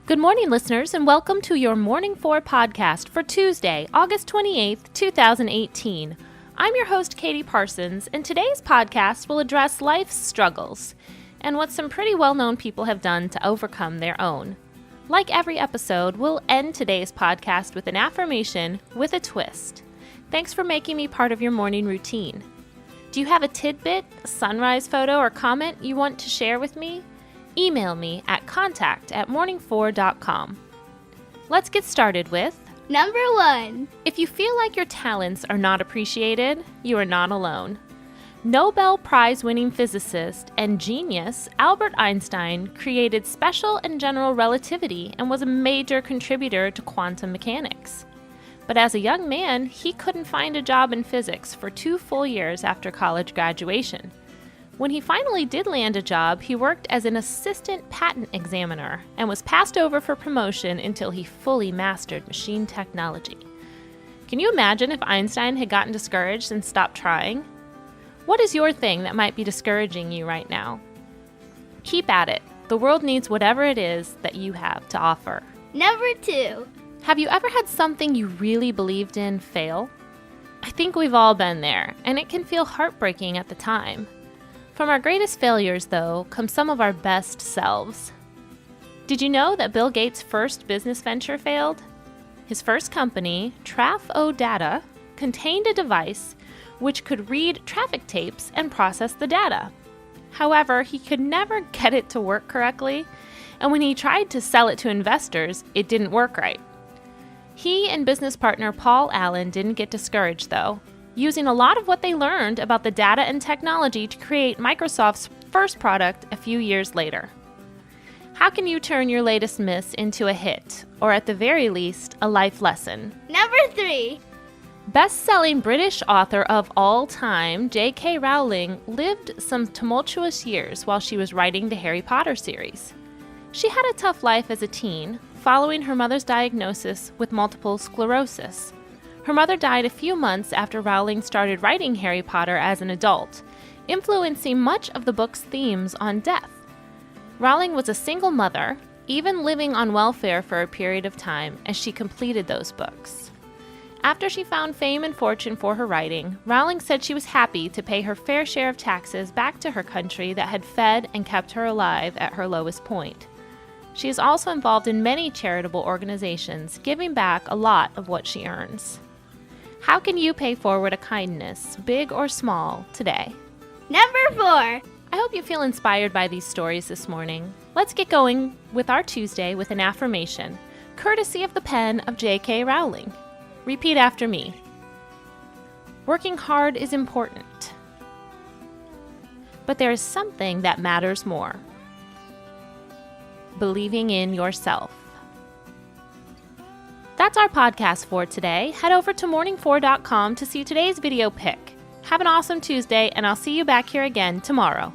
Good morning, listeners, and welcome to your Morning 4 podcast for Tuesday, August 28th, 2018. I'm your host, Katie Parsons, and today's podcast will address life's struggles and what some pretty well-known people have done to overcome their own. Like every episode, we'll end today's podcast with an affirmation with a twist. Thanks for making me part of your morning routine. Do you have a tidbit, sunrise photo, or comment you want to share with me? Email me at contact@morning4.com. Let's get started with Number 1. If you feel like your talents are not appreciated, you are not alone. Nobel Prize-winning physicist and genius Albert Einstein created special and general relativity and was a major contributor to quantum mechanics. But as a young man, he couldn't find a job in physics for 2 full years after college graduation. When he finally did land a job, he worked as an assistant patent examiner and was passed over for promotion until he fully mastered machine technology. Can you imagine if Einstein had gotten discouraged and stopped trying? What is your thing that might be discouraging you right now? Keep at it. The world needs whatever it is that you have to offer. Number 2. Have you ever had something you really believed in fail? I think we've all been there, and it can feel heartbreaking at the time. From our greatest failures, though, come some of our best selves. Did you know that Bill Gates' first business venture failed? His first company, Traf-O-Data, contained a device which could read traffic tapes and process the data. However, he could never get it to work correctly, and when he tried to sell it to investors, it didn't work right. He and business partner Paul Allen didn't get discouraged, though, using a lot of what they learned about the data and technology to create Microsoft's first product a few years later. How can you turn your latest miss into a hit, or at the very least, a life lesson? Number 3. Best-selling British author of all time, J.K. Rowling, lived some tumultuous years while she was writing the Harry Potter series. She had a tough life as a teen, following her mother's diagnosis with multiple sclerosis. Her mother died a few months after Rowling started writing Harry Potter as an adult, influencing much of the book's themes on death. Rowling was a single mother, even living on welfare for a period of time as she completed those books. After she found fame and fortune for her writing, Rowling said she was happy to pay her fair share of taxes back to her country that had fed and kept her alive at her lowest point. She is also involved in many charitable organizations, giving back a lot of what she earns. How can you pay forward a kindness, big or small, today? Number 4. I hope you feel inspired by these stories this morning. Let's get going with our Tuesday with an affirmation, courtesy of the pen of J.K. Rowling. Repeat after me. Working hard is important, but there is something that matters more. Believing in yourself. That's our podcast for today. Head over to morning4.com to see today's video pick. Have an awesome Tuesday, and I'll see you back here again tomorrow.